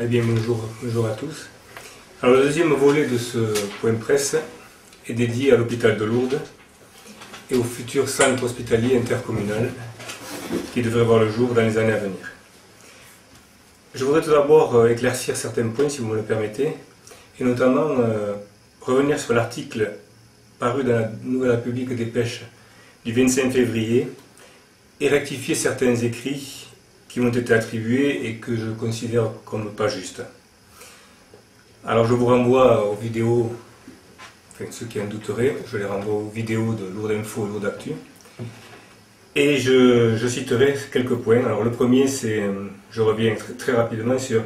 Eh bien, bonjour à tous. Alors, le deuxième volet de ce point presse est dédié à l'hôpital de Lourdes et au futur centre hospitalier intercommunal qui devrait voir le jour dans les années à venir. Je voudrais tout d'abord éclaircir certains points, si vous me le permettez, et notamment revenir sur l'article paru dans la Nouvelle Publique des Pêches du 25 février et rectifier certains écrits qui m'ont été attribués et que je considère comme pas justes. Alors je vous renvoie aux vidéos, enfin ceux qui en douteraient, je les renvoie aux vidéos de Lourdes Info et Lourdes Actu. Et je citerai quelques points. Alors le premier, c'est, je reviens très rapidement sur,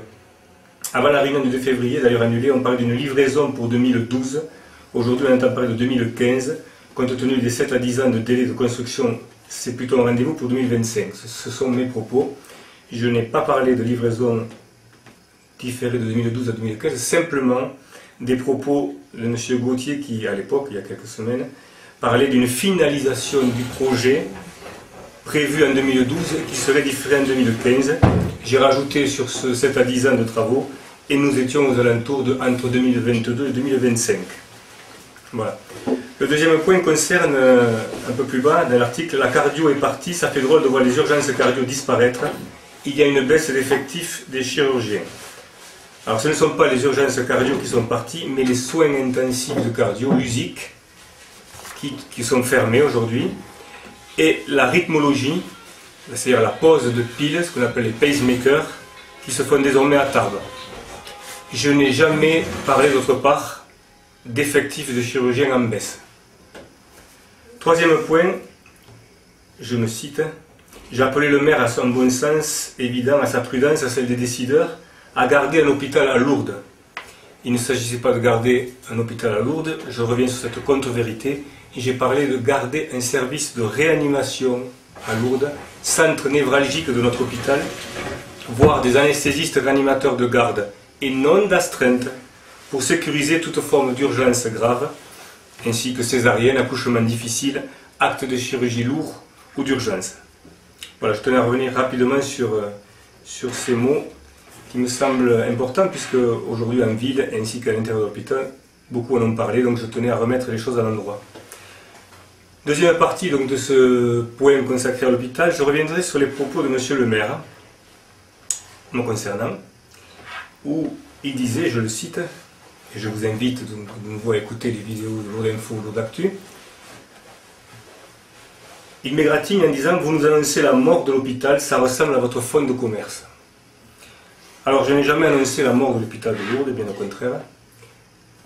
avant la réunion du 2 février, d'ailleurs annulée, on parlait d'une livraison pour 2012. Aujourd'hui on entend parler de 2015. Compte tenu des 7 à 10 ans de délai de construction, c'est plutôt un rendez-vous pour 2025. Ce sont mes propos. Je n'ai pas parlé de livraison différée de 2012 à 2015, simplement des propos de M. Gauthier qui, à l'époque, il y a quelques semaines, parlait d'une finalisation du projet prévu en 2012 qui serait différé en 2015. J'ai rajouté sur ce 7 à 10 ans de travaux et nous étions aux alentours de entre 2022 et 2025. Voilà. Le deuxième point concerne, un peu plus bas, dans l'article, la cardio est partie, ça fait drôle de voir les urgences cardio disparaître. Il y a une baisse d'effectifs des chirurgiens. Alors ce ne sont pas les urgences cardio qui sont parties, mais les soins intensifs de cardio, l'USIC, qui sont fermés aujourd'hui, et la rythmologie, c'est-à-dire la pose de piles, ce qu'on appelle les pacemakers, qui se font désormais à Tarbes. Je n'ai jamais parlé d'autre part d'effectifs de chirurgiens en baisse. Troisième point, je me cite, j'ai appelé le maire à son bon sens évident, à sa prudence, à celle des décideurs, à garder un hôpital à Lourdes. Il ne s'agissait pas de garder un hôpital à Lourdes, je reviens sur cette contre-vérité, et j'ai parlé de garder un service de réanimation à Lourdes, centre névralgique de notre hôpital, voire des anesthésistes réanimateurs de garde, et non d'astreinte, pour sécuriser toute forme d'urgence grave, ainsi que césarienne, accouchement difficile, acte de chirurgie lourd ou d'urgence. Voilà, je tenais à revenir rapidement sur ces mots qui me semblent importants, puisque aujourd'hui en ville, ainsi qu'à l'intérieur de l'hôpital, beaucoup en ont parlé, donc je tenais à remettre les choses à l'endroit. Deuxième partie donc, de ce point consacré à l'hôpital, je reviendrai sur les propos de M. le maire, me concernant, où il disait, je le cite, et je vous invite de nouveau à écouter les vidéos de Lourdes Info ou Lourdes Actu. Il m'égratigne en disant « Vous nous annoncez la mort de l'hôpital, ça ressemble à votre fonds de commerce. » Alors je n'ai jamais annoncé la mort de l'hôpital de Lourdes, bien au contraire.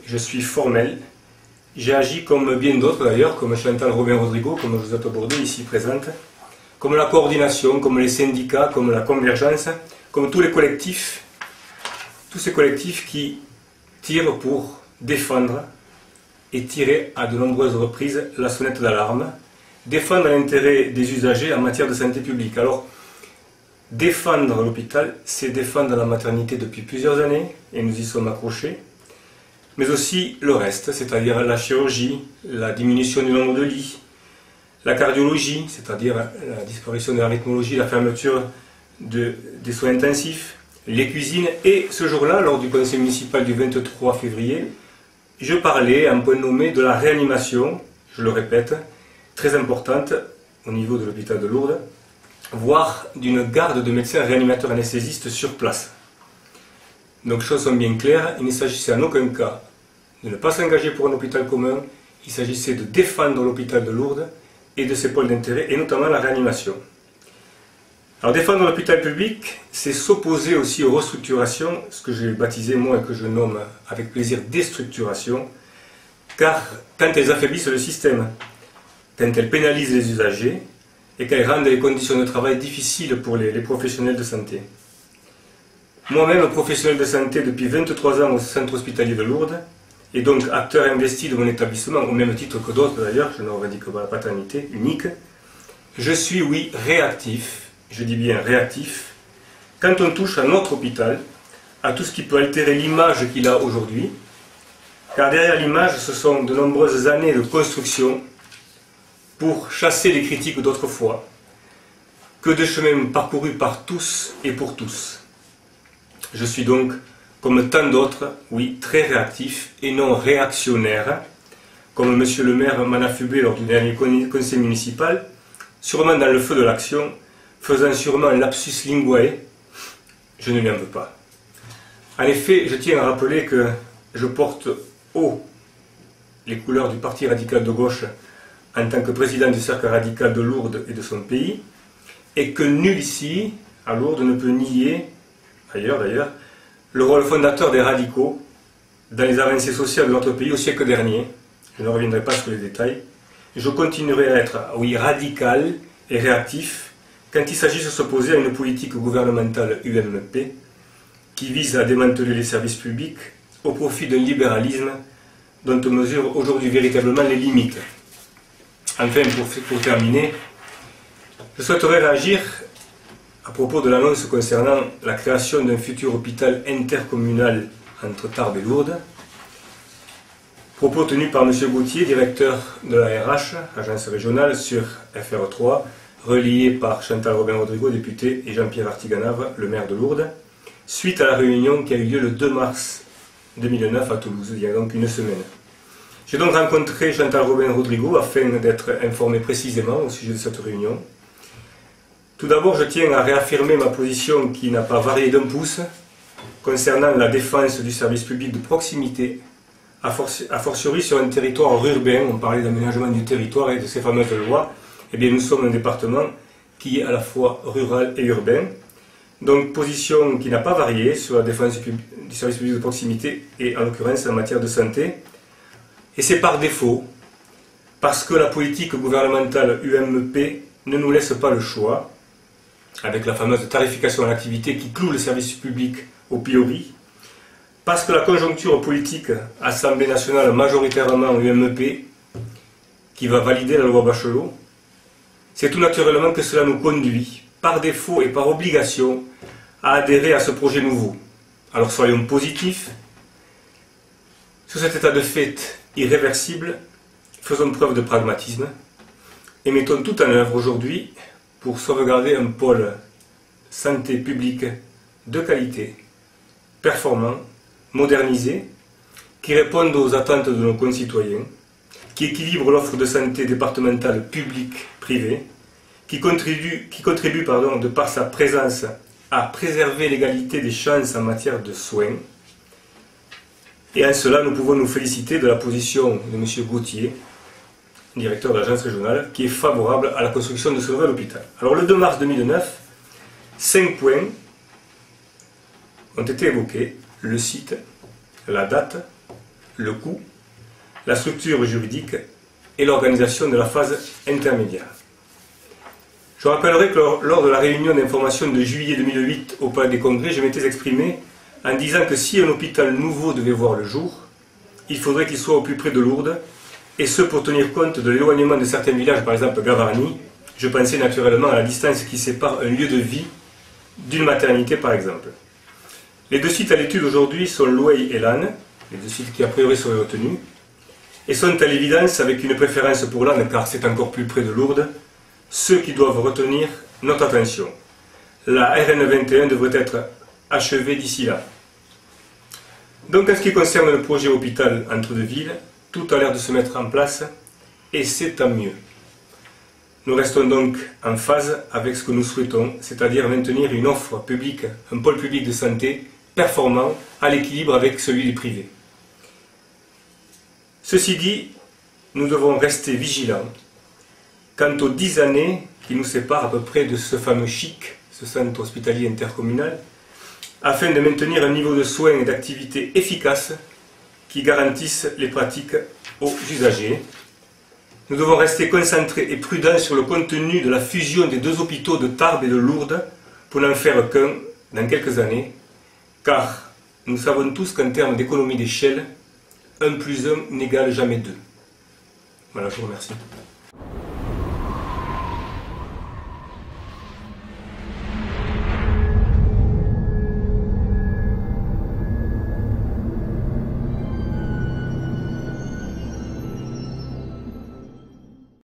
Je suis formel. J'ai agi comme bien d'autres d'ailleurs, comme Chantal Robin-Rodrigo, comme Josette Bordeaux ici présente, comme la coordination, comme les syndicats, comme la convergence, comme tous les collectifs, tous ces collectifs qui tirent pour défendre et tirer à de nombreuses reprises la sonnette d'alarme, défendre l'intérêt des usagers en matière de santé publique. Alors, défendre l'hôpital, c'est défendre la maternité depuis plusieurs années, et nous y sommes accrochés, mais aussi le reste, c'est-à-dire la chirurgie, la diminution du nombre de lits, la cardiologie, c'est-à-dire la disparition de la rythmologie, la fermeture des soins intensifs, les cuisines, et ce jour-là, lors du conseil municipal du 23 février, je parlais en point nommé de la réanimation, je le répète, très importante au niveau de l'hôpital de Lourdes, voire d'une garde de médecins réanimateurs anesthésistes sur place. Donc, choses sont bien claires, il ne s'agissait en aucun cas de ne pas s'engager pour un hôpital commun, il s'agissait de défendre l'hôpital de Lourdes et de ses pôles d'intérêt, et notamment la réanimation. Alors, défendre l'hôpital public, c'est s'opposer aussi aux restructurations, ce que j'ai baptisé moi et que je nomme avec plaisir déstructuration, car quand elles affaiblissent le système, quand elles pénalisent les usagers et qu'elles rendent les conditions de travail difficiles pour les professionnels de santé. Moi-même, professionnel de santé depuis 23 ans au centre hospitalier de Lourdes, et donc acteur investi de mon établissement, au même titre que d'autres d'ailleurs, je ne revendique pas la paternité unique, je suis, oui, réactif, je dis bien réactif, quand on touche à notre hôpital, à tout ce qui peut altérer l'image qu'il a aujourd'hui, car derrière l'image, ce sont de nombreuses années de construction pour chasser les critiques d'autrefois, que de chemins parcourus par tous et pour tous. Je suis donc, comme tant d'autres, oui, très réactif et non réactionnaire, comme monsieur le maire m'en a fubé lors du dernier conseil municipal, sûrement dans le feu de l'action, faisant sûrement un lapsus linguae. Je ne lui en veux pas. En effet, je tiens à rappeler que je porte haut les couleurs du Parti radical de gauche en tant que président du cercle radical de Lourdes et de son pays, et que nul ici, à Lourdes, ne peut nier, ailleurs d'ailleurs, le rôle fondateur des radicaux dans les avancées sociales de notre pays au siècle dernier. Je ne reviendrai pas sur les détails. Je continuerai à être, oui, radical et réactif quand il s'agit de s'opposer à une politique gouvernementale UMP qui vise à démanteler les services publics au profit d'un libéralisme dont on mesure aujourd'hui véritablement les limites. Enfin, pour terminer, je souhaiterais réagir à propos de l'annonce concernant la création d'un futur hôpital intercommunal entre Tarbes et Lourdes. Propos tenus par M. Gauthier, directeur de la RH, agence régionale, sur FR3, relayé par Chantal Robin-Rodrigo, député, et Jean-Pierre Artiganave, le maire de Lourdes, suite à la réunion qui a eu lieu le 2 mars 2009 à Toulouse, il y a donc une semaine. J'ai donc rencontré Chantal Robin-Rodrigo afin d'être informé précisément au sujet de cette réunion. Tout d'abord, je tiens à réaffirmer ma position qui n'a pas varié d'un pouce concernant la défense du service public de proximité, a fortiori sur un territoire urbain. On parlait d'aménagement du territoire et de ces fameuses lois. Eh bien, nous sommes un département qui est à la fois rural et urbain. Donc, position qui n'a pas varié sur la défense du service public de proximité et en l'occurrence en matière de santé. Et c'est par défaut, parce que la politique gouvernementale UMP ne nous laisse pas le choix, avec la fameuse tarification à l'activité qui cloue le service public au pilori, parce que la conjoncture politique Assemblée nationale majoritairement UMP, qui va valider la loi Bachelot, c'est tout naturellement que cela nous conduit, par défaut et par obligation, à adhérer à ce projet nouveau. Alors soyons positifs. Sur cet état de fait irréversible, faisons preuve de pragmatisme et mettons tout en œuvre aujourd'hui pour sauvegarder un pôle santé publique de qualité, performant, modernisé, qui réponde aux attentes de nos concitoyens, qui équilibre l'offre de santé départementale publique-privée, qui contribue de par sa présence à préserver l'égalité des chances en matière de soins. Et en cela, nous pouvons nous féliciter de la position de M. Gauthier, directeur de l'agence régionale, qui est favorable à la construction de ce nouvel hôpital. Alors le 2 mars 2009, 5 points ont été évoqués: le site, la date, le coût, la structure juridique et l'organisation de la phase intermédiaire. Je rappellerai que lors de la réunion d'information de juillet 2008 au Palais des Congrès, je m'étais exprimé en disant que si un hôpital nouveau devait voir le jour, il faudrait qu'il soit au plus près de Lourdes, et ce pour tenir compte de l'éloignement de certains villages, par exemple Gavarnie. Je pensais naturellement à la distance qui sépare un lieu de vie d'une maternité, par exemple. Les deux sites à l'étude aujourd'hui sont Loueil et Lannes, les deux sites qui a priori seraient retenus, et sont à l'évidence, avec une préférence pour Lannes car c'est encore plus près de Lourdes, ceux qui doivent retenir notre attention. La RN 21 devrait être achevée d'ici là. Donc en ce qui concerne le projet hôpital entre deux villes, tout a l'air de se mettre en place et c'est tant mieux. Nous restons donc en phase avec ce que nous souhaitons, c'est-à-dire maintenir une offre publique, un pôle public de santé performant à l'équilibre avec celui des privés. Ceci dit, nous devons rester vigilants quant aux 10 années qui nous séparent à peu près de ce fameux CHIC, ce centre hospitalier intercommunal, afin de maintenir un niveau de soins et d'activité efficace qui garantissent les pratiques aux usagers. Nous devons rester concentrés et prudents sur le contenu de la fusion des deux hôpitaux de Tarbes et de Lourdes pour n'en faire qu'un dans quelques années, car nous savons tous qu'en termes d'économie d'échelle, 1 + 1 n'égale jamais 2. Voilà, je vous remercie.